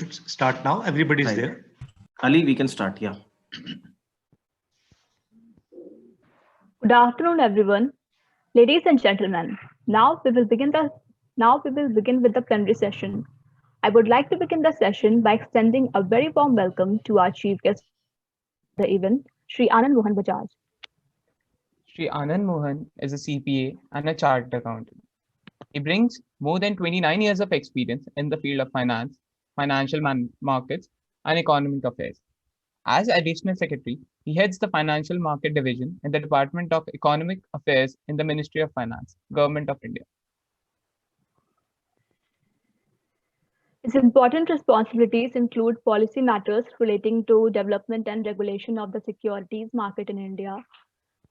Start now. Everybody's Right. there. Ali, we can start. Yeah. Good afternoon, everyone. Ladies and gentlemen, now we will begin with the plenary session. I would like to begin the session by extending a very warm welcome to our chief guest of the event, Sri Anand Mohan Bajaj. Sri Anand Mohan is a CPA and a chartered accountant. He brings more than 29 years of experience in the field of finance, financial markets, and economic affairs. As Additional Secretary, he heads the Financial Market Division in the Department of Economic Affairs in the Ministry of Finance, Government of India. His important responsibilities include policy matters relating to development and regulation of the securities market in India,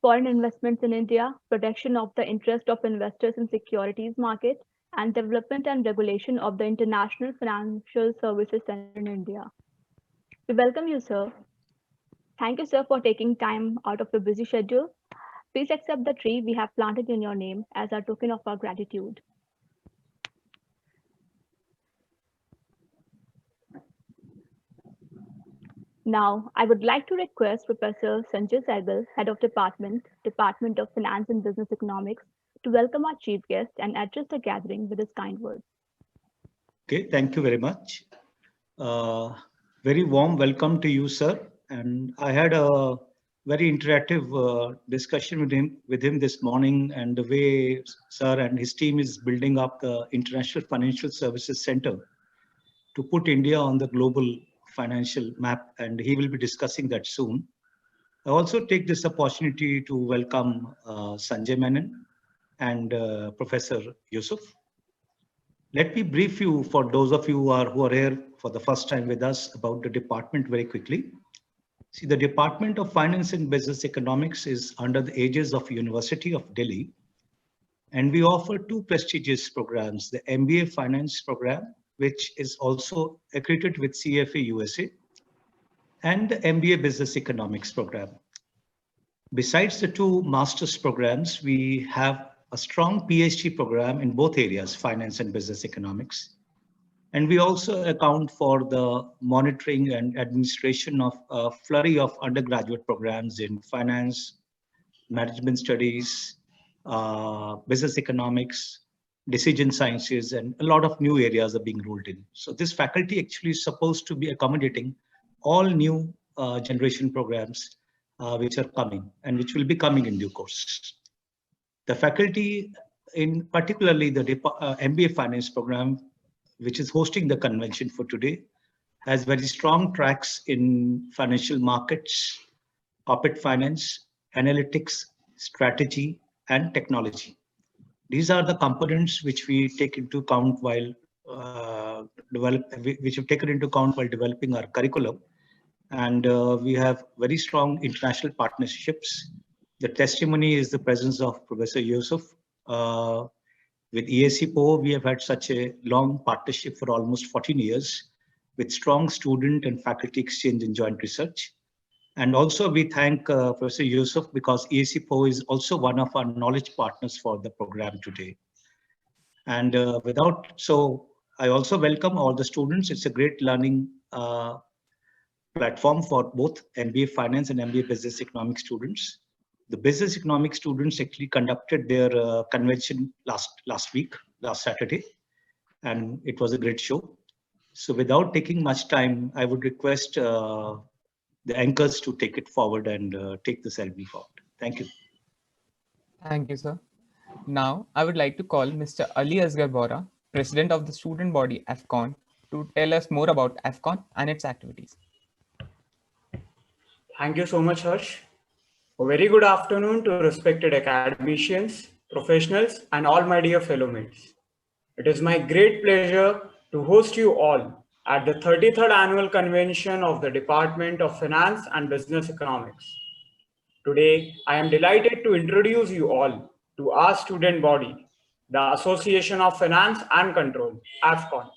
foreign investments in India, protection of the interest of investors in securities market, and development and regulation of the International Financial Services Center in India. We welcome you, sir. Thank you, sir, for taking time out of your busy schedule. Please accept the tree we have planted in your name as a token of our gratitude. Now, I would like to request Professor Sanjay Sehgal, Head of Department of Finance and Business Economics, to welcome our chief guest and address the gathering with his kind words. Okay, thank you very much. Very warm welcome to you, sir. And I had a very interactive discussion with him this morning, and the way sir and his team is building up the International Financial Services Center to put India on the global financial map, and he will be discussing that soon. I also take this opportunity to welcome Sanjay Menon and Professor Yusuf. Let me brief you, for those of you who are here for the first time with us, about the department very quickly. See, the Department of Finance and Business Economics is under the aegis of University of Delhi, and we offer two prestigious programs: the MBA Finance program, which is also accredited with CFA USA, and the MBA Business Economics program. Besides the two master's programs, we have a strong PhD program in both areas, finance and business economics. And we also account for the monitoring and administration of a flurry of undergraduate programs in finance, management studies, business economics, decision sciences, and a lot of new areas are being rolled in. So this faculty actually is supposed to be accommodating all new generation programs which are coming and which will be coming in due course. The faculty, in particularly the MBA Finance program, which is hosting the convention for today, has very strong tracks in financial markets, corporate finance, analytics, strategy, and technology. These are the components which we take into account while developing our curriculum. And we have very strong international partnerships. The testimony is the presence of Professor Yusuf. With EACPO, we have had such a long partnership for almost 14 years with strong student and faculty exchange and joint research. And also we thank Professor Yusuf because EACPO is also one of our knowledge partners for the program today. And so I also welcome all the students. It's a great learning platform for both MBA Finance and MBA Business Economics students. The business economics students actually conducted their convention last Saturday, and it was a great show. So without taking much time, I would request the anchors to take it forward and take the ceremony forward. Thank you. Thank you, sir. Now, I would like to call Mr. Ali Asgar Bora, President of the student body AFCON, to tell us more about AFCON and its activities. Thank you so much, Harsh. A very good afternoon to respected academicians, professionals, and all my dear fellow mates. It is my great pleasure to host you all at the 33rd Annual Convention of the Department of Finance and Business Economics. Today, I am delighted to introduce you all to our student body, the Association of Finance and Control, AFCON.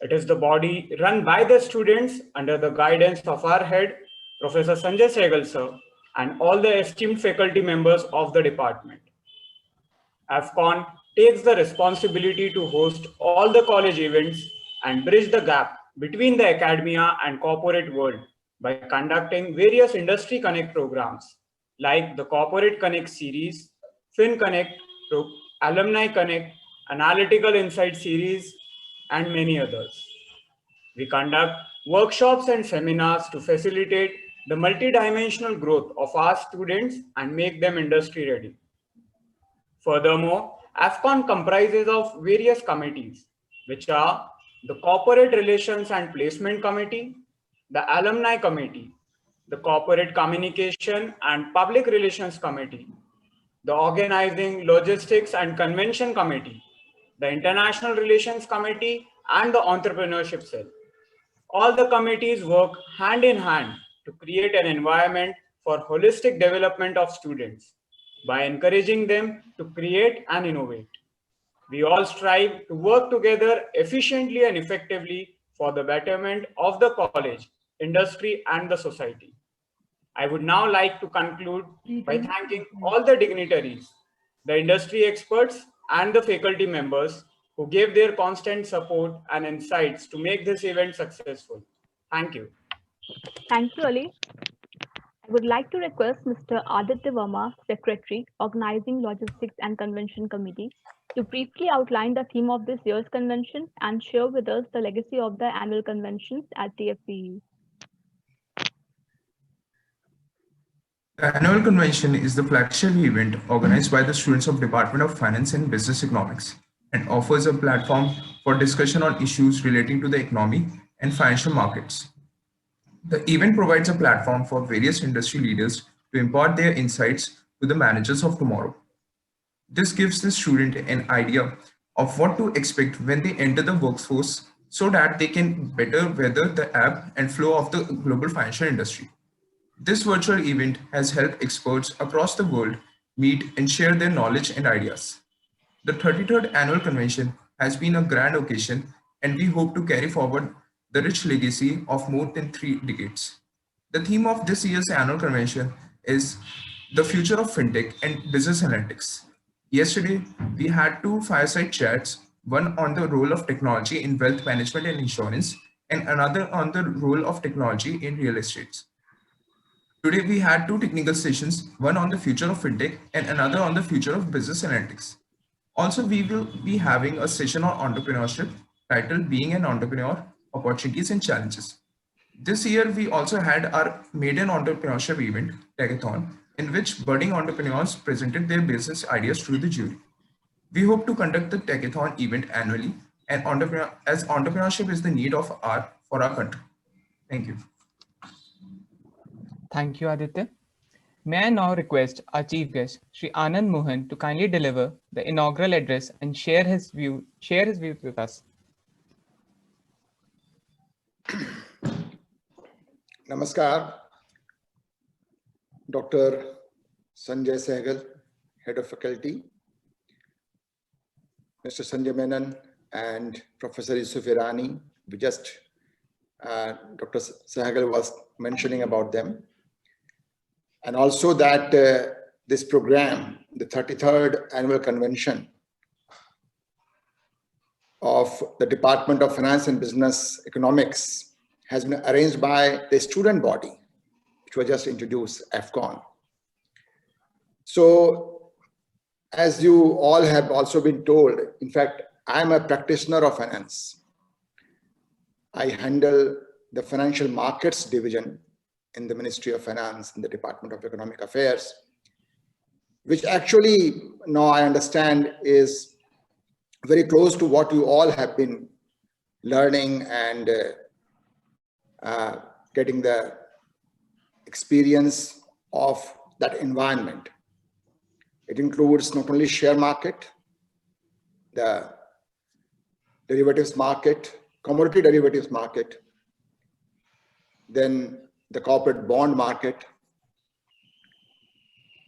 It is the body run by the students under the guidance of our head, Professor Sanjay Sehgal, sir, and all the esteemed faculty members of the department. AFCON takes the responsibility to host all the college events and bridge the gap between the academia and corporate world by conducting various industry connect programs like the Corporate Connect series, Fin Connect, Alumni Connect, Analytical Insight series, and many others. We conduct workshops and seminars to facilitate the multidimensional growth of our students and make them industry ready. Furthermore, AFCON comprises of various committees, which are the Corporate Relations and Placement Committee, the Alumni Committee, the Corporate Communication and Public Relations Committee, the Organizing, Logistics and Convention Committee, the International Relations Committee, and the Entrepreneurship Cell. All the committees work hand in hand to create an environment for holistic development of students by encouraging them to create and innovate. We all strive to work together efficiently and effectively for the betterment of the college, industry, and the society. I would now like to conclude by thanking all the dignitaries, the industry experts, and the faculty members who gave their constant support and insights to make this event successful. Thank you. Thank you, Ali. I would like to request Mr. Aditya Verma, Secretary, Organizing, Logistics and Convention Committee, to briefly outline the theme of this year's convention and share with us the legacy of the annual conventions at TFPU. The annual convention is the flagship event organized by the students of Department of Finance and Business Economics and offers a platform for discussion on issues relating to the economy and financial markets. The event provides a platform for various industry leaders to impart their insights to the managers of tomorrow. This gives the student an idea of what to expect when they enter the workforce so that they can better weather the ebb and flow of the global financial industry. This virtual event has helped experts across the world meet and share their knowledge and ideas. The 33rd annual convention has been a grand occasion, and we hope to carry forward the rich legacy of more than 3 decades. The theme of this year's annual convention is the future of fintech and business analytics. Yesterday, we had 2 fireside chats, one on the role of technology in wealth management and insurance, and another on the role of technology in real estate. Today, we had 2 technical sessions, one on the future of fintech and another on the future of business analytics. Also, we will be having a session on entrepreneurship titled Being an Entrepreneur, Opportunities and Challenges. This year, we also had our maiden entrepreneurship event, Techathon, in which budding entrepreneurs presented their business ideas to the jury. We hope to conduct the Techathon event annually, and as entrepreneurship is the need of for our country. Thank you. Thank you, Aditya. May I now request our chief guest, Sri Anand Mohan, to kindly deliver the inaugural address and share his views with us. Namaskar, Dr. Sanjay Sehgal, Head of Faculty, Mr. Sanjay Menon, and Professor Yusuf Irani. Dr. Sehgal was mentioning about them. And also that this program, the 33rd Annual Convention of the Department of Finance and Business Economics, has been arranged by the student body, which was just introduced, AFCON. So, as you all have also been told, in fact, I'm a practitioner of finance. I handle the financial markets division in the Ministry of Finance in the Department of Economic Affairs, which actually now I understand is very close to what you all have been learning and getting the experience of that environment. It includes not only share market, the derivatives market, commodity derivatives market, then the corporate bond market,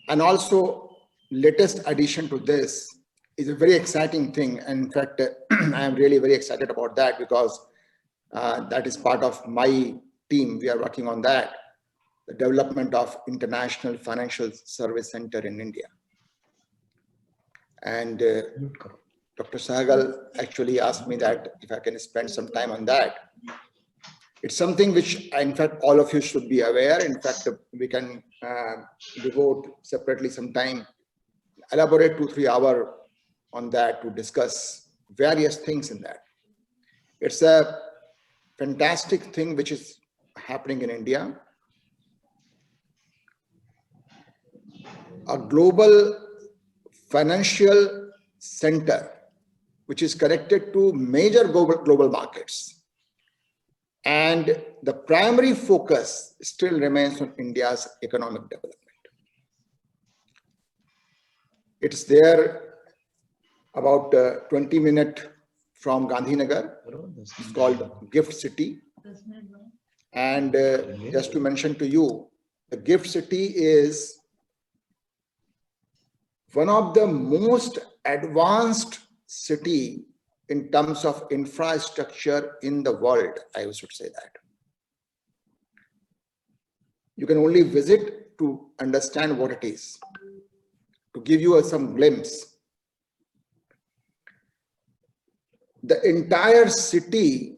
and also latest addition to this is a very exciting thing. And in fact, I am really very excited about that because that is part of my team. We are working on that, the development of International Financial Service Center in India. And Dr. Sehgal actually asked me that if I can spend some time on that. It's something which, in fact, all of you should be aware. In fact, we can devote separately some time, elaborate 2-3 hours on that to discuss various things in that. It's a fantastic thing which is happening in India. A global financial center which is connected to major global markets. And the primary focus still remains on India's economic development. It's there about 20 minutes from Gandhinagar. It's called Gift City. And just to mention to you, the Gift City is one of the most advanced city in terms of infrastructure in the world, I should say that. You can only visit to understand what it is. To give you some glimpse, the entire city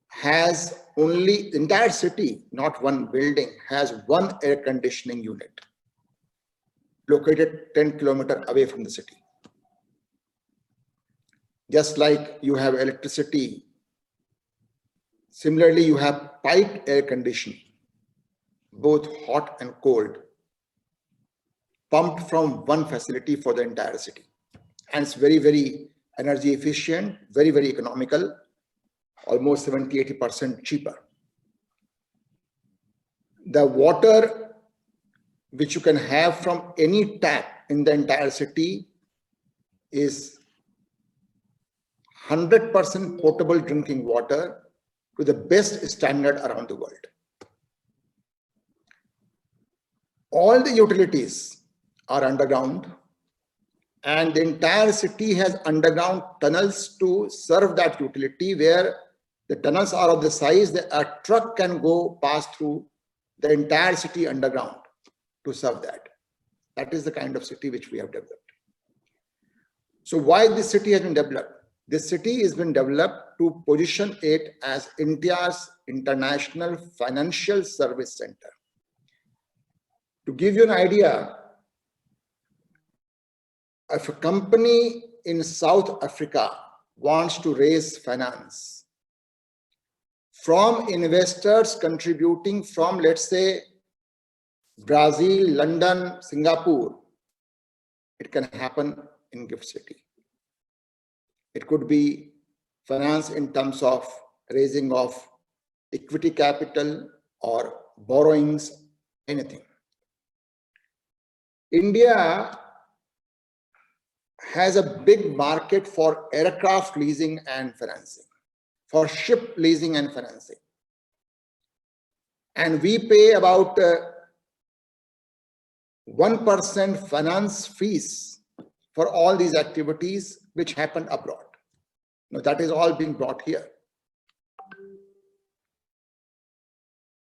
has only, entire city, not one building, has one air conditioning unit located 10 kilometers away from the city. Just like you have electricity, similarly you have piped air conditioning, both hot and cold, pumped from one facility for the entire city. And it's very, very energy efficient, very, very economical, almost 70–80% cheaper. The water which you can have from any tap in the entire city is 100% potable drinking water to the best standard around the world. All the utilities are underground, and the entire city has underground tunnels to serve that utility, where the tunnels are of the size that a truck can go pass through the entire city underground to serve that. That is the kind of city which we have developed. So why this city has been developed? This city has been developed to position it as India's international financial service center. To give you an idea, if a company in South Africa wants to raise finance from investors contributing from, let's say, Brazil, London, Singapore, it can happen in Gift City. It could be finance in terms of raising of equity capital or borrowings, anything. India has a big market for aircraft leasing and financing, for ship leasing and financing. And we pay about 1% finance fees for all these activities which happen abroad. Now that is all being brought here.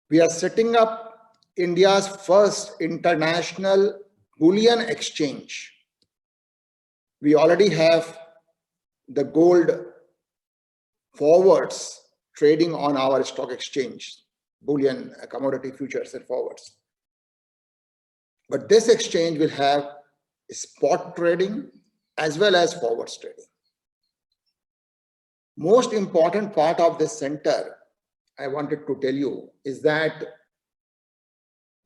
We are setting up India's first international bullion exchange. We already have the gold forwards trading on our stock exchange, bullion, commodity futures and forwards. But this exchange will have spot trading as well as forwards trading. Most important part of this center, I wanted to tell you, is that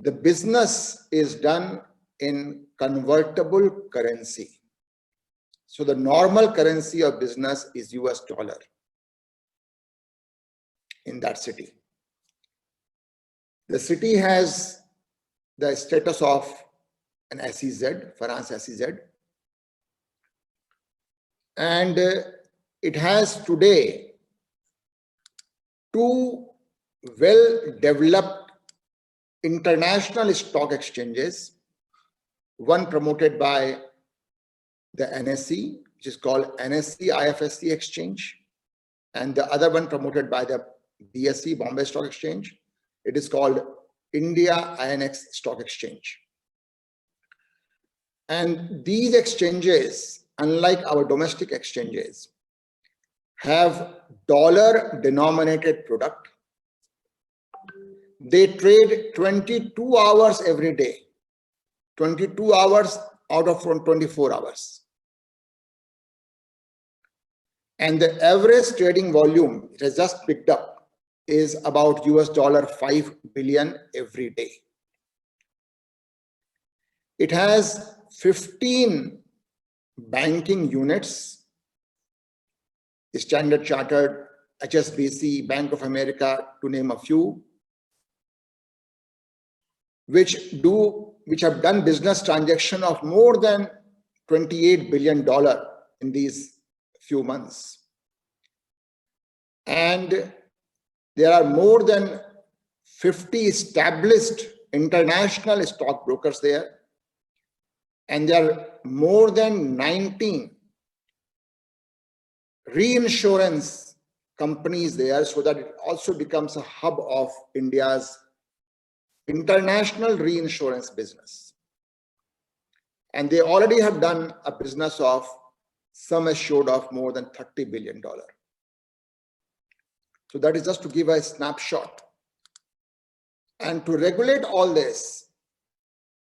the business is done in convertible currency. So the normal currency of business is US dollar in that city. The city has the status of an SEZ, France SEZ. And it has today 2 well-developed international stock exchanges, one promoted by the NSE, which is called NSE IFSC Exchange, and the other one promoted by the BSE, Bombay Stock Exchange. It is called India INX Stock Exchange. And these exchanges, unlike our domestic exchanges, have dollar-denominated product. They trade 22 hours every day, 22 hours out of 24 hours. And the average trading volume, it has just picked up, is about $5 billion every day. It has 15 banking units, Standard Chartered, HSBC, Bank of America, to name a few, which have done business transaction of more than $28 billion in these few months. And there are more than 50 established international stockbrokers there. And there are more than 19 reinsurance companies there, so that it also becomes a hub of India's international reinsurance business. And they already have done a business of sum assured of more than $30 billion. So that is just to give a snapshot. And to regulate all this,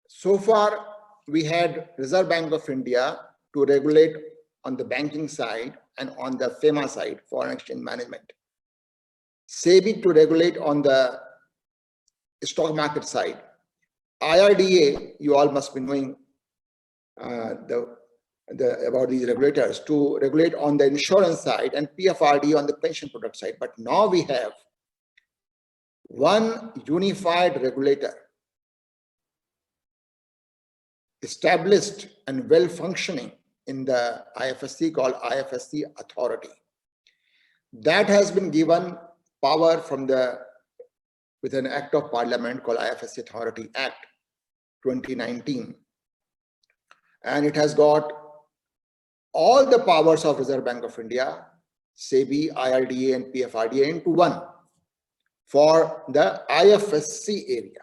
so far we had Reserve Bank of India to regulate on the banking side and on the FEMA side, foreign exchange management. SEBI to regulate on the stock market side. IRDA, you all must be knowing about these regulators, to regulate on the insurance side, and PFRDA on the pension product side. But now we have one unified regulator established and well functioning in the IFSC, called IFSC Authority. That has been given power from with an act of parliament called IFSC Authority Act 2019. And it has got all the powers of Reserve Bank of India, SEBI, IRDA, and PFRDA into one for the IFSC area.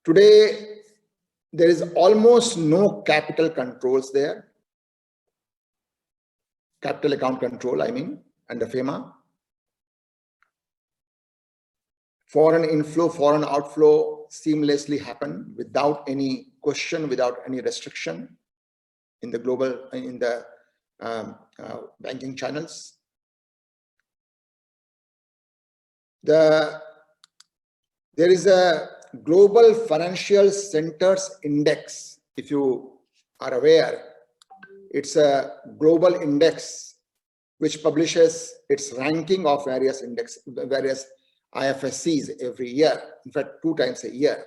Today, there is almost no capital controls there. Capital account control, I mean, under FEMA. Foreign inflow, foreign outflow seamlessly happen without any question, without any restriction in the global, in the banking channels. There is a Global Financial Centers Index, if you are aware. It's a global index which publishes its ranking of various IFSCs every year, in fact, 2 times a year.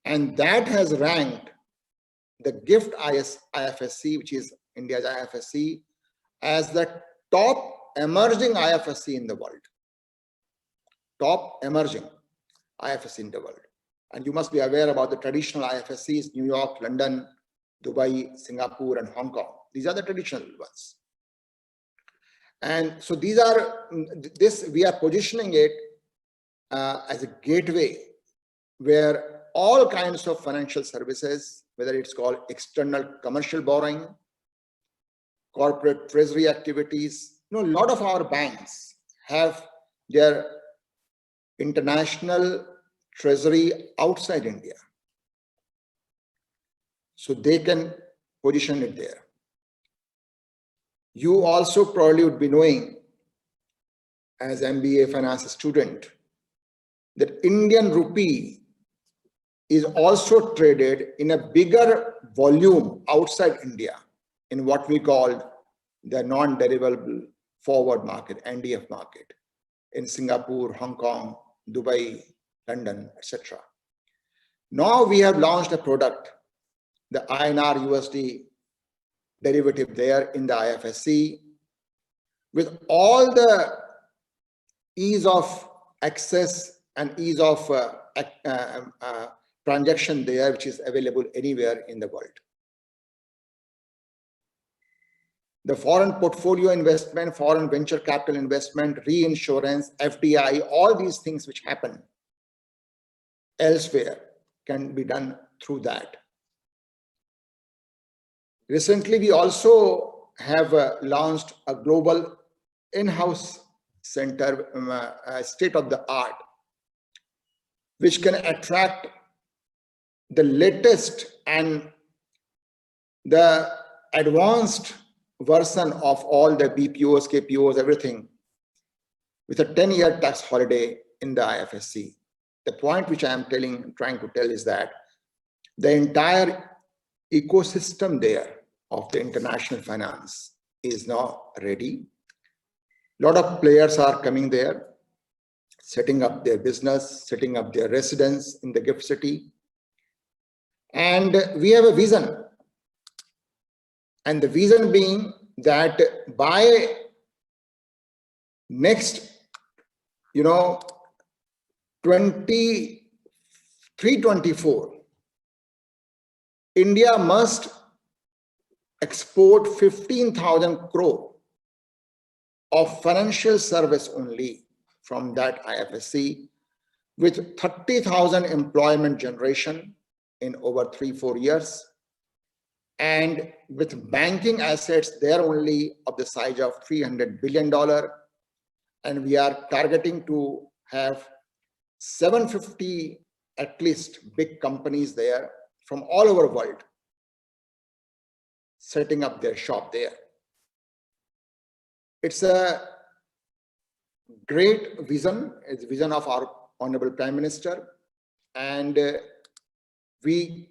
And that has ranked the GIFT IFSC, which is India's IFSC, as the top emerging IFSC in the world. Top emerging IFSC in the world. And you must be aware about the traditional IFSCs, New York, London, Dubai, Singapore, and Hong Kong. These are the traditional ones. And so these are, we are positioning it as a gateway where all kinds of financial services, whether it's called external commercial borrowing, corporate treasury activities, a lot of our banks have their international treasury outside India. So they can position it there. You also probably would be knowing, as MBA finance student, that Indian rupee is also traded in a bigger volume outside India in what we call the non-derivable forward market, NDF market, in Singapore, Hong Kong, Dubai, London, etc. Now we have launched a product, the INR USD derivative there in the IFSC, with all the ease of access and ease of transaction there, which is available anywhere in the world. The foreign portfolio investment, foreign venture capital investment, reinsurance, FDI, all these things which happen elsewhere can be done through that. Recently, we also have launched a global in-house center, state of the art, which can attract the latest and the advanced version of all the BPOs, KPOs, everything, with a 10-year tax holiday in the IFSC. The point which I am trying to tell is that the entire ecosystem there of the international finance is now ready. A lot of players are coming there, setting up their business, setting up their residence in the GIFT City. And we have a vision. And the vision being that by next, 23-24, India must export 15,000 crore of financial service only from that IFSC, with 30,000 employment generation in over 3-4 years, and with banking assets there only of the size of $300 billion. And we are targeting to have 750 at least big companies there from all over the world setting up their shop there. It's a great vision. It's the vision of our Honorable Prime Minister, and we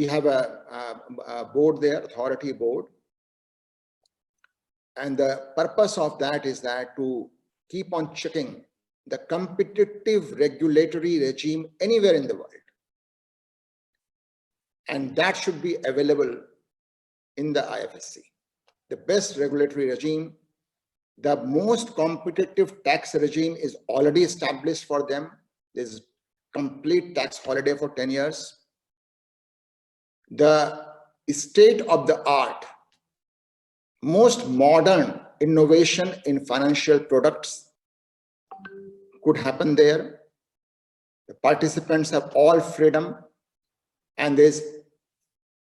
have a board there, authority board, and the purpose of that is that to keep on checking the competitive regulatory regime anywhere in the world, and that should be available in the IFSC. The best regulatory regime, the most competitive tax regime is already established for them. There's complete tax holiday for 10 years. The state of the art, most modern innovation in financial products could happen there. The participants have all freedom, and there's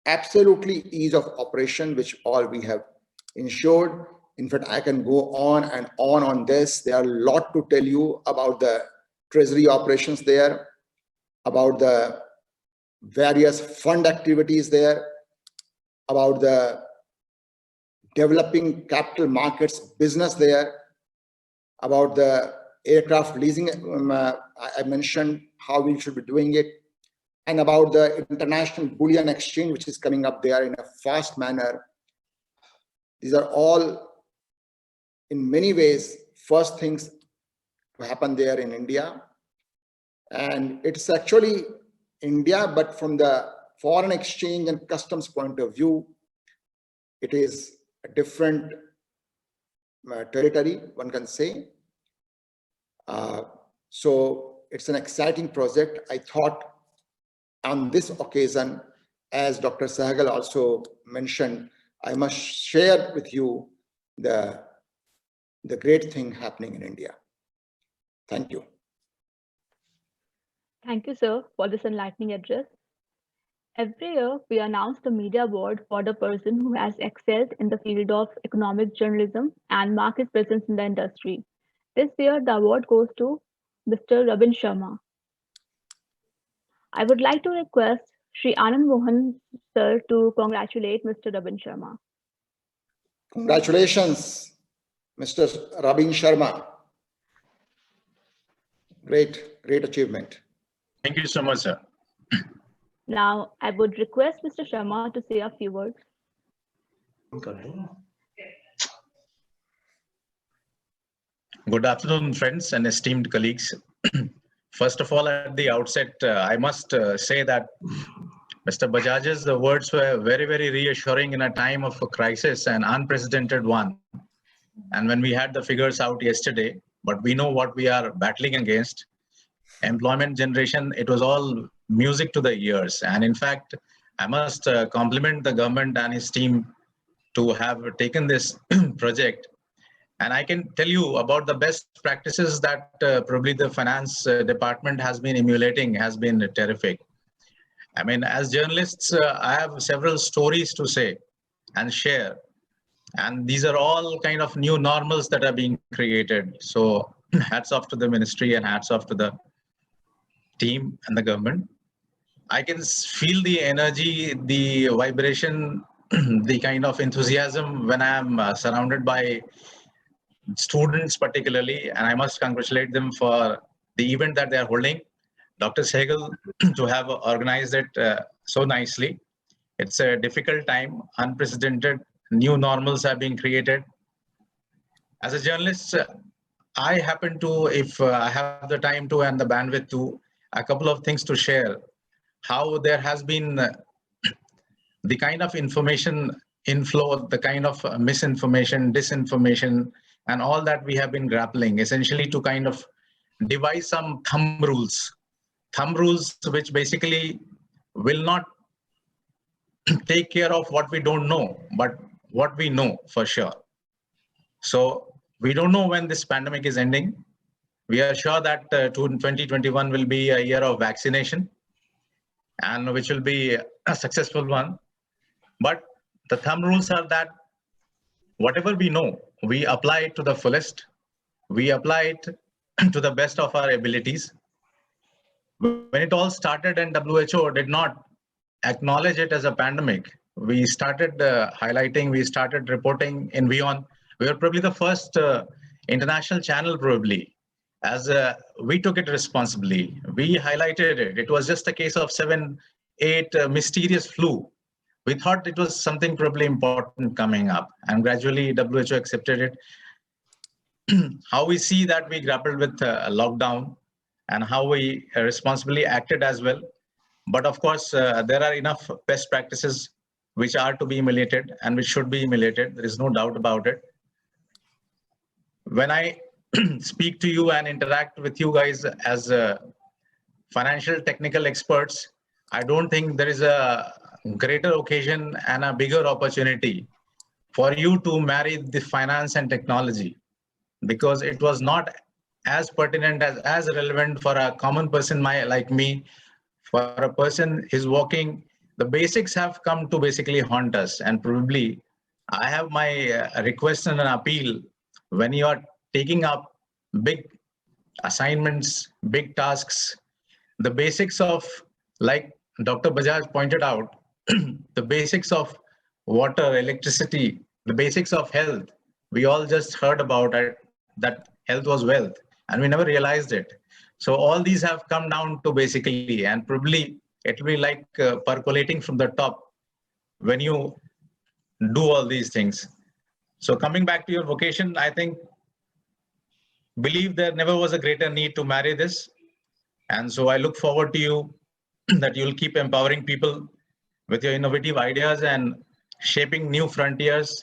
absolutely ease of operation, which all we have ensured. In fact, I can go on and on this. There are a lot to tell you about the treasury operations there, about the various fund activities there, about the developing capital markets business there, about the aircraft leasing, I mentioned how we should be doing it, and about the international bullion exchange, which is coming up there in a fast manner. These are all, in many ways, first things to happen there in India. And it's actually India, but from the foreign exchange and customs point of view, it is a different territory, one can say. So it's an exciting project. I thought on this occasion, as Dr. Sehgal also mentioned, I must share with you the great thing happening in India. Thank you. Thank you, sir, for this enlightening address. Every year, we announce the media award for the person who has excelled in the field of economic journalism and market presence in the industry. This year, the award goes to Mr. Robin Sharma. I would like to request Shri Anand Mohan, sir, to congratulate Mr. Robin Sharma. Congratulations, Mr. Robin Sharma. Great, great achievement. Thank you so much, sir. Now, I would request Mr. Sharma to say a few words. Good afternoon, friends and esteemed colleagues. First of all, at the outset, I must say that Mr. Bajaj's words were very, very reassuring in a time of a crisis, an unprecedented one. And when we had the figures out yesterday, but we know what we are battling against, employment generation, it was all music to the ears. And in fact, I must compliment the government and his team to have taken this project. And I can tell you about the best practices that probably the finance department has been emulating has been terrific. I mean, as journalists, I have several stories to say and share And these are all kind of new normals that are being created. So hats off to the ministry and hats off to the team and the government. I can feel the energy, the vibration, the kind of enthusiasm when I am surrounded by students particularly, and I must congratulate them for the event that they are holding. Dr. Sehgal to have organized it so nicely. It's a difficult time, unprecedented, new normals are being created. As a journalist, I happen to, if I have the time to and the bandwidth to, a couple of things to share. How there has been the kind of information inflow, the kind of misinformation, disinformation, and all that we have been grappling, essentially to kind of devise some thumb rules which basically will not take care of what we don't know, but what we know for sure. So we don't know when this pandemic is ending. We are sure that 2021 will be a year of vaccination, and which will be a successful one. But the thumb rules are that whatever we know, we apply it to the fullest. We apply it to the best of our abilities. When it all started and WHO did not acknowledge it as a pandemic, we started highlighting, we started reporting in WION. We were probably the first international channel probably, as we took it responsibly. We highlighted it. It was just a case of 7, 8 mysterious flu. We thought it was something probably important coming up, and gradually WHO accepted it. How we see that we grappled with a lockdown and how we responsibly acted as well. But of course, there are enough best practices which are to be emulated and which should be emulated. There is no doubt about it. When I speak to you and interact with you guys as financial technical experts, I don't think there is a greater occasion and a bigger opportunity for you to marry the finance and technology, because it was not as pertinent, as relevant for a common person like me. For a person is working, the basics have come to basically haunt us. And probably I have my request and an appeal: when you are taking up big assignments, big tasks, the basics of, like Dr. Bajaj pointed out, the basics of water, electricity, the basics of health, we all just heard about it, that health was wealth, and we never realized it. So all these have come down to basically, and probably it will be like percolating from the top when you do all these things. So coming back to your vocation, I think, believe there never was a greater need to marry this. And so I look forward to you that you'll keep empowering people with your innovative ideas and shaping new frontiers.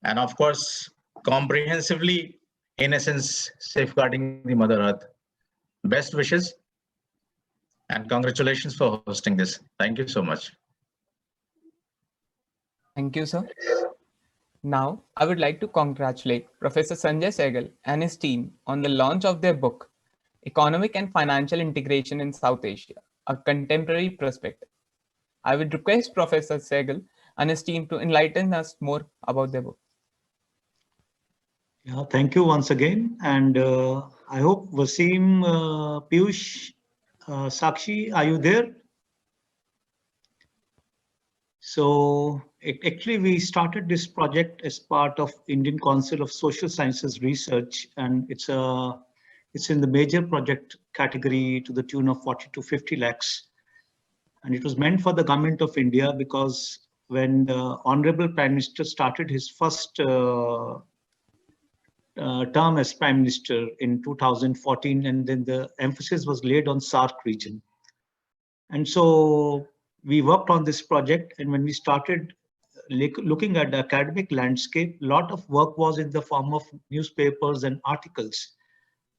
And of course, comprehensively, in essence, safeguarding the Mother Earth. Best wishes and congratulations for hosting this. Thank you so much. Thank you, sir. Now, I would like to congratulate Professor Sanjay Sehgal and his team on the launch of their book, Economic and Financial Integration in South Asia, A Contemporary Perspective. I would request Professor Sehgal and his team to enlighten us more about their book. Yeah, thank you once again. And I hope Wasim, Piyush, Sakshi, are you there? So actually, we started this project as part of Indian Council of Social Sciences Research, and it's in the major project category to the tune of 40 to 50 lakhs. And it was meant for the government of India, because when the Honorable Prime Minister started his first term as Prime Minister in 2014, and then the emphasis was laid on SAARC region. And so we worked on this project, and when we started looking at the academic landscape, a lot of work was in the form of newspapers and articles,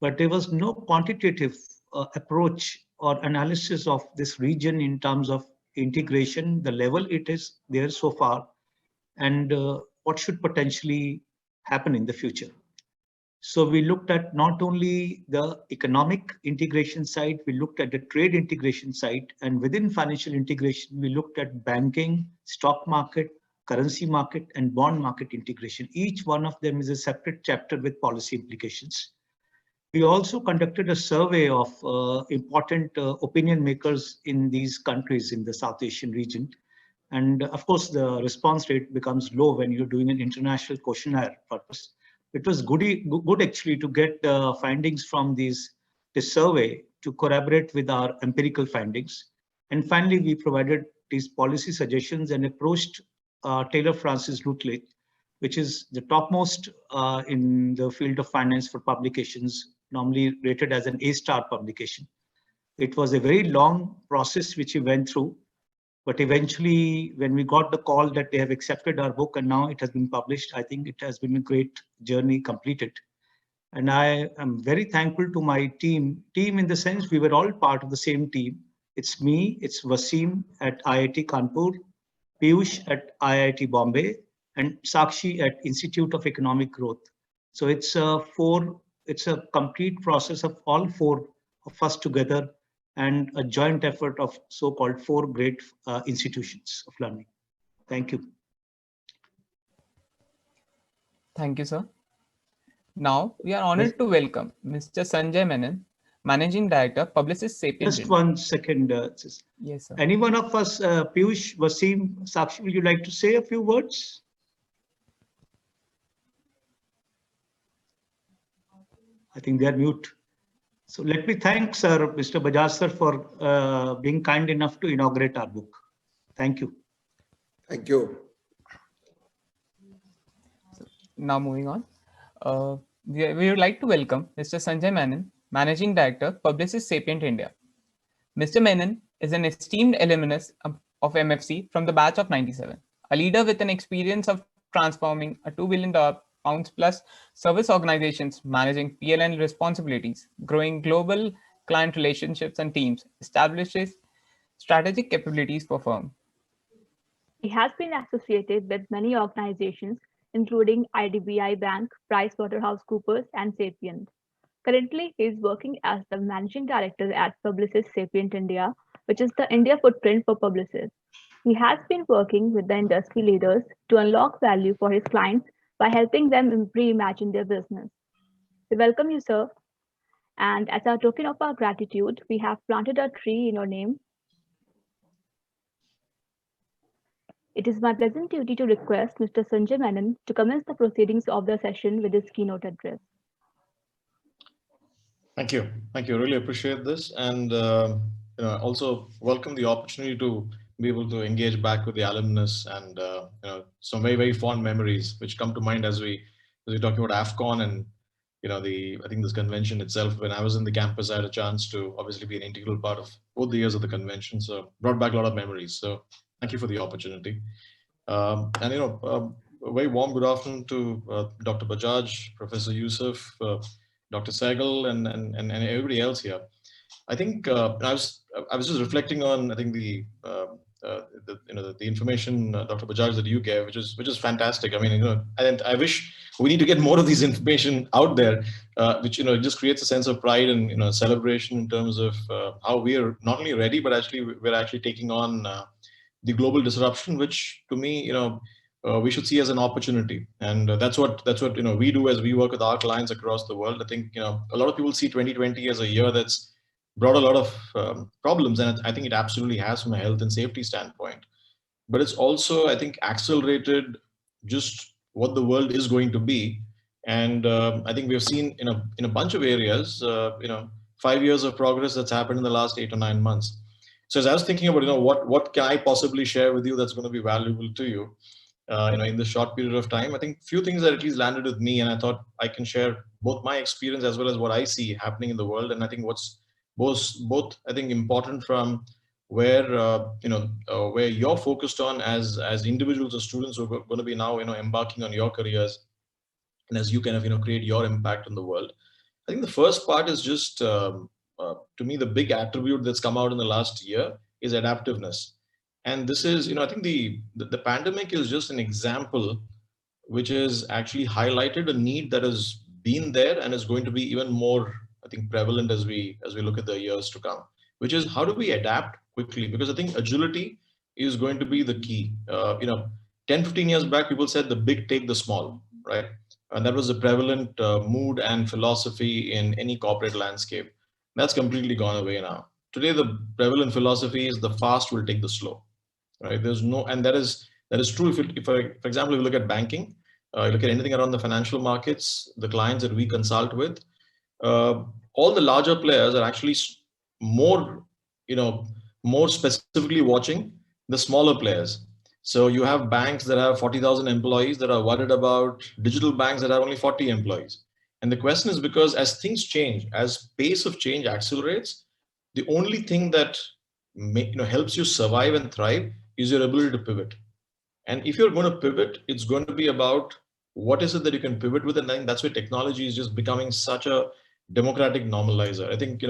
but there was no quantitative approach or analysis of this region in terms of integration, the level it is there so far, and what should potentially happen in the future. So we looked at not only the economic integration side, we looked at the trade integration side, and within financial integration, we looked at banking, stock market, currency market, and bond market integration. Each one of them is a separate chapter with policy implications. We also conducted a survey of important opinion makers in these countries in the South Asian region. And of course, the response rate becomes low when you're doing an international questionnaire purpose. It was good actually to get findings from this survey to corroborate with our empirical findings. And finally, we provided these policy suggestions and approached Taylor Francis Routledge, which is the topmost in the field of finance for publications, normally rated as an A-star publication. It was a very long process which we went through, but eventually when we got the call that they have accepted our book and now it has been published, I think it has been a great journey completed. And I am very thankful to my team in the sense we were all part of the same team. It's me, it's Wasim at IIT Kanpur, Piyush at IIT Bombay, and Sakshi at Institute of Economic Growth. So it's a complete process of all four of us together and a joint effort of so-called four great institutions of learning. Thank you. Thank you, sir. Now we are honored to welcome Mr. Sanjay Menon, Managing Director, Publicis Sapient. Just 1 second. Yes, sir. Any one of us, Piyush, Wasim, Sakshi, would you like to say a few words? I think they are mute. So let me thank Mr. Bajaj sir for being kind enough to inaugurate our book. Thank you. Thank you. Now moving on, we would like to welcome Mr. Sanjay Menon, Managing Director, Publicis Sapient India. Mr. Menon is an esteemed alumnus of MFC from the batch of 97, a leader with an experience of transforming a $2 billion plus service organizations, managing PLN responsibilities, growing global client relationships and teams, establishes strategic capabilities for firm. He has been associated with many organizations, including IDBI Bank, PricewaterhouseCoopers, and Sapient. Currently, he is working as the Managing Director at Publicis Sapient India, which is the India footprint for Publicis. He has been working with the industry leaders to unlock value for his clients by helping them reimagine their business. We welcome you, sir. And as a token of our gratitude, we have planted a tree in your name. It is my pleasant duty to request Mr. Sanjay Menon to commence the proceedings of the session with his keynote address. Thank you. Thank you. I really appreciate this. And also welcome the opportunity to be able to engage back with the alumnus and some very, very fond memories which come to mind as we're talking about AFCON and I think this convention itself. When I was in the campus, I had a chance to obviously be an integral part of both the years of the convention. So brought back a lot of memories. So thank you for the opportunity. A very warm good afternoon to Dr. Bajaj, Professor Yusuf, Dr. Sehgal, and everybody else here. I think I was just reflecting on the information, Dr. Bajaj, that you gave, which is fantastic. I mean, I wish we need to get more of these information out there, which just creates a sense of pride and celebration in terms of how we are not only ready, but actually we're actually taking on the global disruption, which to me, we should see as an opportunity. And that's what we do as we work with our clients across the world. I think a lot of people see 2020 as a year that's brought a lot of problems, and I think it absolutely has from a health and safety standpoint. But it's also, I think, accelerated just what the world is going to be. And I think we've seen in a bunch of areas, 5 years of progress that's happened in the last 8 or 9 months. So as I was thinking about, what can I possibly share with you that's going to be valuable to you, in this short period of time, I think a few things that at least landed with me, and I thought I can share both my experience as well as what I see happening in the world. And I think what's both I think important from where where you're focused on as individuals or students who are going to be now embarking on your careers, and as you kind of create your impact on the world. I think the first part is just to me the big attribute that's come out in the last year is adaptiveness. And this is I think the pandemic is just an example which has actually highlighted a need that has been there and is going to be even more, I think, prevalent as we look at the years to come, which is how do we adapt quickly? Because I think agility is going to be the key. 10, 15 years back, people said the big take the small, right? And that was the prevalent mood and philosophy in any corporate landscape. That's completely gone away now. Today, the prevalent philosophy is the fast will take the slow, right? There's no, and that is true. If for example, if you look at banking, you look at anything around the financial markets, the clients that we consult with, all the larger players are actually more, more specifically watching the smaller players. So you have banks that have 40,000 employees that are worried about digital banks that have only 40 employees. And the question is because as things change, as pace of change accelerates, the only thing that helps you survive and thrive is your ability to pivot. And if you're going to pivot, it's going to be about what is it that you can pivot with. And I think that's where technology is just becoming such a democratic normalizer. I think,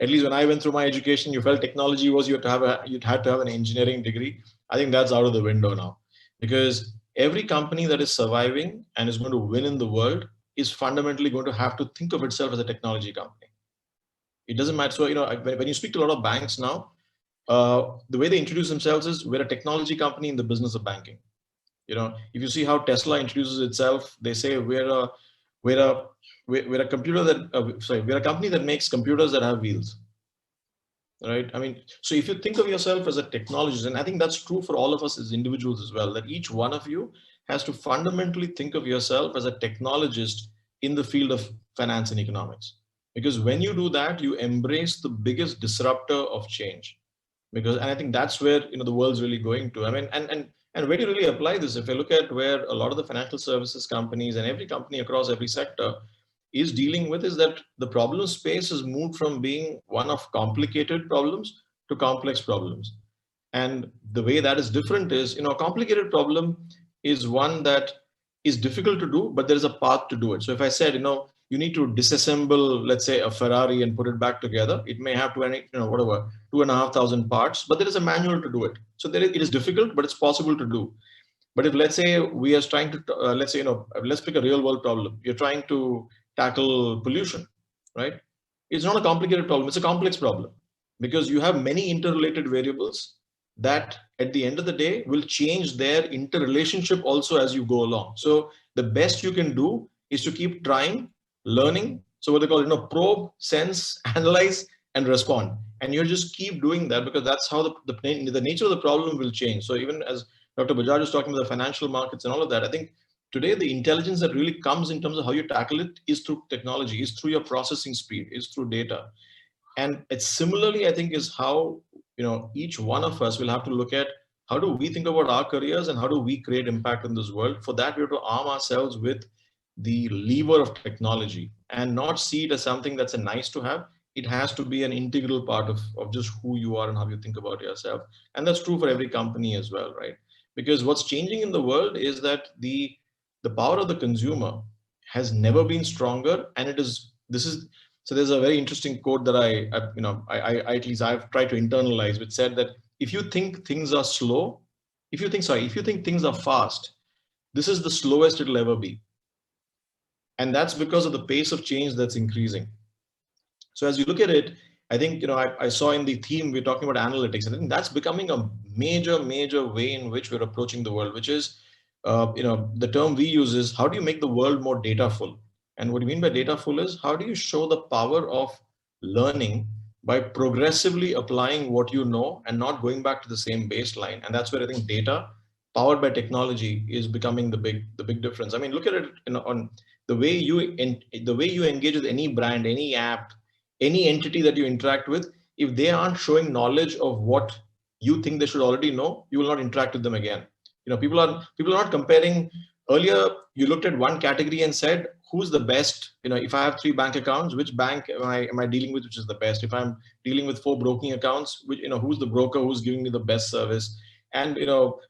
at least when I went through my education, you felt technology was you'd had to have an engineering degree. I think that's out of the window now, because every company that is surviving and is going to win in the world is fundamentally going to have to think of itself as a technology company. It doesn't matter. So, when you speak to a lot of banks now, the way they introduce themselves is we're a technology company in the business of banking. If you see how Tesla introduces itself, they say we're a computer that we're a company that makes computers that have wheels. Right. I mean, so if you think of yourself as a technologist, and I think that's true for all of us as individuals as well, that each one of you has to fundamentally think of yourself as a technologist in the field of finance and economics. Because when you do that, you embrace the biggest disruptor of change. And I think that's where the world's really going to. I mean, and where do you really apply this? If you look at where a lot of the financial services companies and every company across every sector is dealing with, is that the problem space has moved from being one of complicated problems to complex problems. And the way that is different is, a complicated problem is one that is difficult to do, but there is a path to do it. So if I said, you need to disassemble, let's say, a Ferrari and put it back together, it may have 2,500 parts, but there is a manual to do it. So it is difficult, but it's possible to do. But if, let's say, we are trying to, let's pick a real world problem. You're trying to tackle pollution, right? It's not a complicated problem. It's a complex problem because you have many interrelated variables that at the end of the day will change their interrelationship also as you go along. So the best you can do is to keep trying, learning. So what they call, probe, sense, analyze, and respond. And you just keep doing that because that's how the nature of the problem will change. So even as Dr. Bajaj was talking about the financial markets and all of that, I think today, the intelligence that really comes in terms of how you tackle it is through technology, is through your processing speed, is through data. And it's similarly, I think, is how, each one of us will have to look at how do we think about our careers and how do we create impact in this world. For that, we have to arm ourselves with the lever of technology and not see it as something that's a nice to have. It has to be an integral part of just who you are and how you think about yourself. And that's true for every company as well, right? Because what's changing in the world is that the power of the consumer has never been stronger. And so there's a very interesting quote that I at least I've tried to internalize, which said that if you think things are slow, if you think things are fast, this is the slowest it'll ever be. And that's because of the pace of change that's increasing. So as you look at it, I think, I saw in the theme, we're talking about analytics. And I think that's becoming a major, major way in which we're approaching the world, which is, the term we use is how do you make the world more dataful? And what we mean by dataful is how do you show the power of learning by progressively applying what you know and not going back to the same baseline. And that's where I think data powered by technology is becoming the big difference. I mean, look at it on the way you engage with any brand, any app, any entity that you interact with. If they aren't showing knowledge of what you think they should already know, you will not interact with them again. People are not comparing. Earlier, you looked at one category and said, who's the best? If I have 3 bank accounts, which bank am I dealing with, which is the best? If I'm dealing with 4 broking accounts, who's the broker who's giving me the best service? And,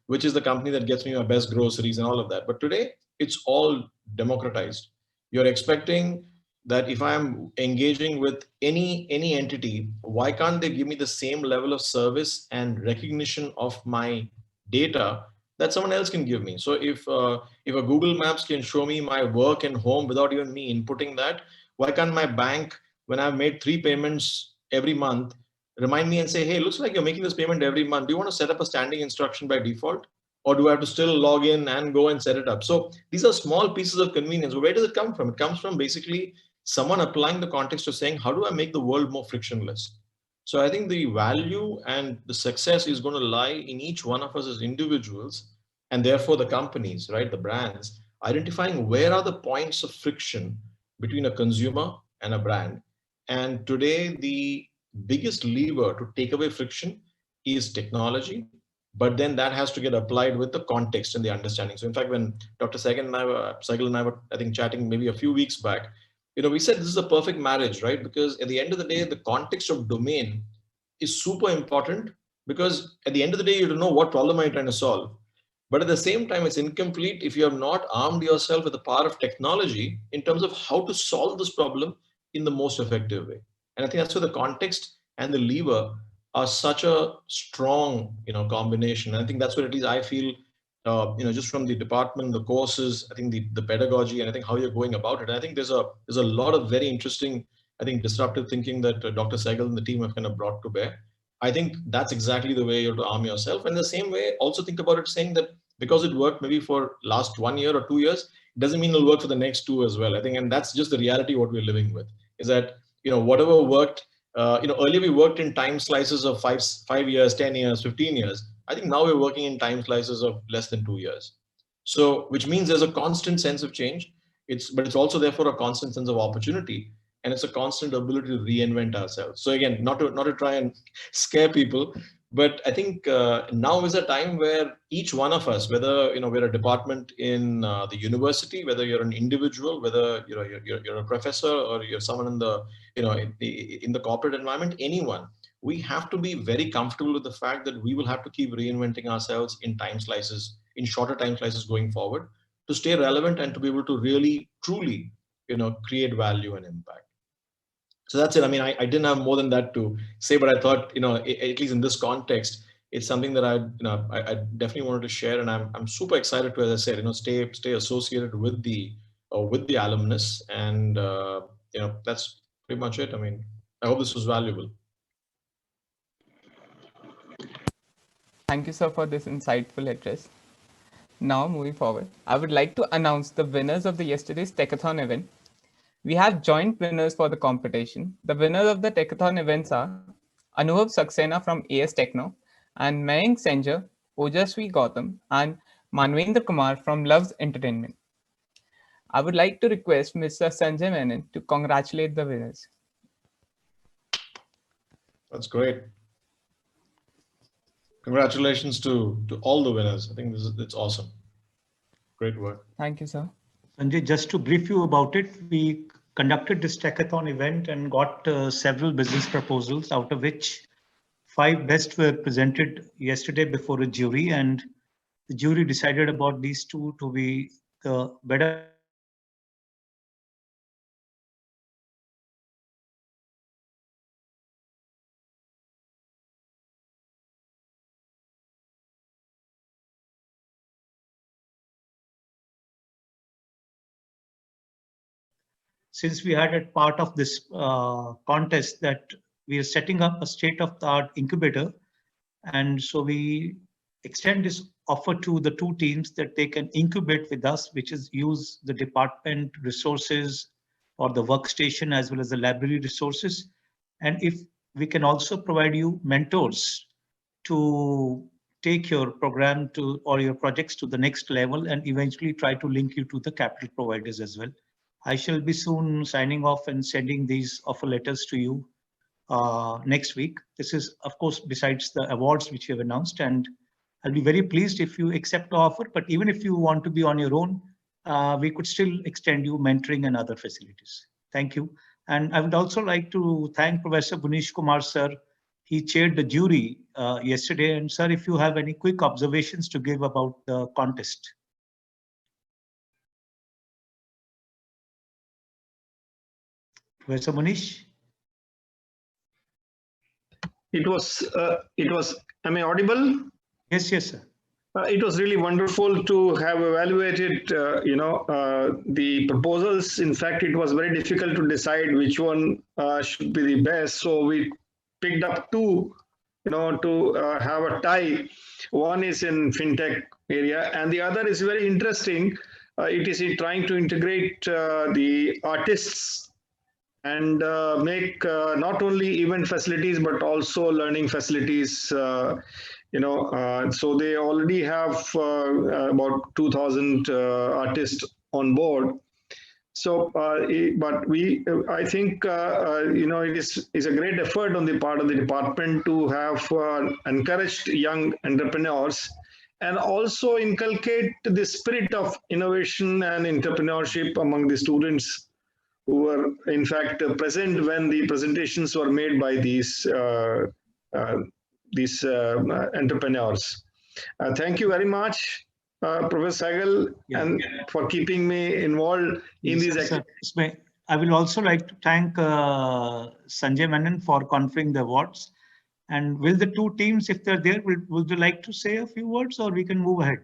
which is the company that gets me my best groceries and all of that. But today, it's all democratized. You're expecting that if I'm engaging with any entity, why can't they give me the same level of service and recognition of my data that someone else can give me? So if a Google Maps can show me my work and home without even me inputting that, why can't my bank, when I've made 3 payments every month, remind me and say, hey, looks like you're making this payment every month. Do you want to set up a standing instruction by default? Or do I have to still log in and go and set it up? So these are small pieces of convenience. Where does it come from? It comes from basically someone applying the context of saying, how do I make the world more frictionless? So I think the value and the success is going to lie in each one of us as individuals, and therefore the companies, right, the brands, identifying where are the points of friction between a consumer and a brand. And today, the biggest lever to take away friction is technology, but then that has to get applied with the context and the understanding. So in fact, when Dr. Sehgal and I were, I think, chatting maybe a few weeks back, we said this is a perfect marriage, right? Because at the end of the day, the context of domain is super important, because at the end of the day, you don't know what problem are you trying to solve. But at the same time, it's incomplete if you have not armed yourself with the power of technology in terms of how to solve this problem in the most effective way. And I think that's where the context and the lever are such a strong, combination. And I think that's what at least I feel, just from the department, the courses, I think the pedagogy, and I think how you're going about it. And I think there's a lot of very interesting, I think, disruptive thinking that Dr. Sehgal and the team have kind of brought to bear. I think that's exactly the way you have to arm yourself. And the same way, also think about it saying that because it worked maybe for last 1 year or 2 years, it doesn't mean it'll work for the next 2 as well. I think, and that's just the reality what we're living with, is that, whatever worked, earlier we worked in time slices of 5 years, 10 years, 15 years. I think now we're working in time slices of less than 2 years. So, which means there's a constant sense of change. But it's also therefore a constant sense of opportunity. And it's a constant ability to reinvent ourselves. So again, not to try and scare people, but I think now is a time where each one of us, whether we're a department in the university, whether you're an individual, whether you're a professor, or you're someone in the in the corporate environment, anyone, we have to be very comfortable with the fact that we will have to keep reinventing ourselves in time slices, in shorter time slices going forward, to stay relevant and to be able to really truly create value and impact. So that's it. I mean, I didn't have more than that to say, but I thought, at least in this context, it's something that I definitely wanted to share, and I'm super excited to, as I said, stay associated with the alumnus, and that's pretty much it. I mean, I hope this was valuable. Thank you, sir, for this insightful address. Now, moving forward, I would like to announce the winners of yesterday's Techathon event. We have joint winners for the competition. The winners of the Techathon events are Anubhav Saxena from AS Techno, and Mayank Senjar, Ojaswi Gautam, and Manvendra Kumar from Loves Entertainment. I would like to request Mr. Sanjay Menon to congratulate the winners. That's great. Congratulations to all the winners. I think it's awesome. Great work. Thank you, sir. Sanjay, just to brief you about it, we conducted this Techathon event and got several business proposals, out of which 5 best were presented yesterday before a jury, and the jury decided about these 2 to be the better. Since we had a part of this contest that we are setting up a state-of-the-art incubator, and so we extend this offer to the 2 teams that they can incubate with us, which is use the department resources or the workstation as well as the library resources. And if we can also provide you mentors to take your program to or your projects to the next level, and eventually try to link you to the capital providers as well. I shall be soon signing off and sending these offer letters to you next week. This is, of course, besides the awards which you have announced, and I'll be very pleased if you accept the offer. But even if you want to be on your own, we could still extend you mentoring and other facilities. Thank you. And I would also like to thank Professor Bunish Kumar, sir. He chaired the jury yesterday. And sir, if you have any quick observations to give about the contest. Professor Munish? It was, am I audible? Yes, sir. It was really wonderful to have evaluated, the proposals. In fact, it was very difficult to decide which one should be the best. So we picked up 2 to have a tie. One is in fintech area, and the other is very interesting. It is trying to integrate the artists and make not only event facilities but also learning facilities. So they already have about 2,000 artists on board. So, but I think, it is a great effort on the part of the department to have encouraged young entrepreneurs and also inculcate the spirit of innovation and entrepreneurship among the students who were in fact present when the presentations were made by these entrepreneurs. Thank you very much, Professor Sehgal, and for keeping me involved in these activities. I will also like to thank Sanjay Menon for conferring the awards. And will the two teams, if they're there, would you like to say a few words, or we can move ahead?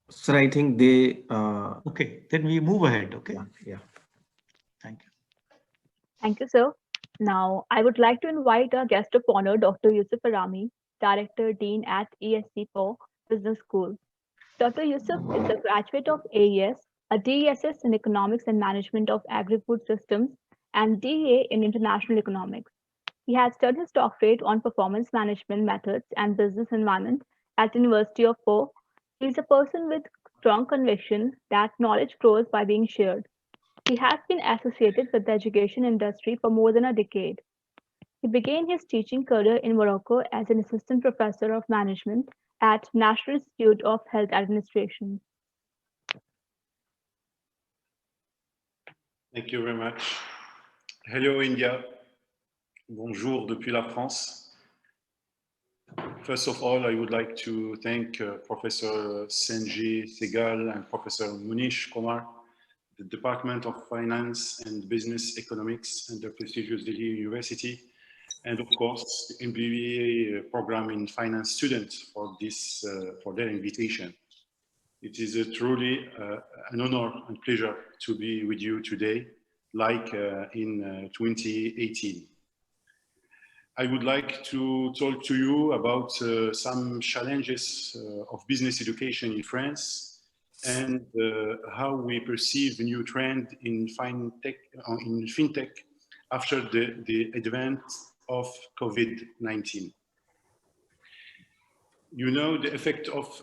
Sir, I think they... Okay, then we move ahead, okay? Yeah. Thank you. Thank you, sir. Now, I would like to invite our guest of honor, Dr. Yusuf Arami, Director Dean at ESC4 Business School. Dr. Yusuf is a graduate of AES, a DESS in Economics and Management of Agri-Food Systems, and DA in International Economics. He has studied his doctorate on performance management methods and business environment at University of Po. He is a person with strong conviction that knowledge grows by being shared. He has been associated with the education industry for more than a decade. He began his teaching career in Morocco as an assistant professor of management at National Institute of Health Administration. Thank you very much. Hello, India. Bonjour depuis la France. First of all, I would like to thank Professor Sanjay Sehgal and Professor Munish Kumar, the Department of Finance and Business Economics and the prestigious Delhi University, and of course, the MBA program in finance students for their invitation. It is truly an honor and pleasure to be with you today, like in 2018. I would like to talk to you about some challenges of business education in France and how we perceive a new trend in fintech after the advent of COVID-19. You know, the effect of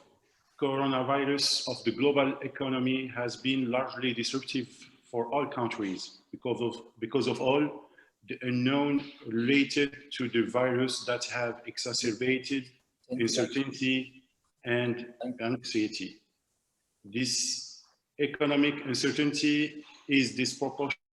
coronavirus of the global economy has been largely disruptive for all countries because of all the unknown related to the virus that have exacerbated uncertainty and anxiety. This economic uncertainty is disproportionate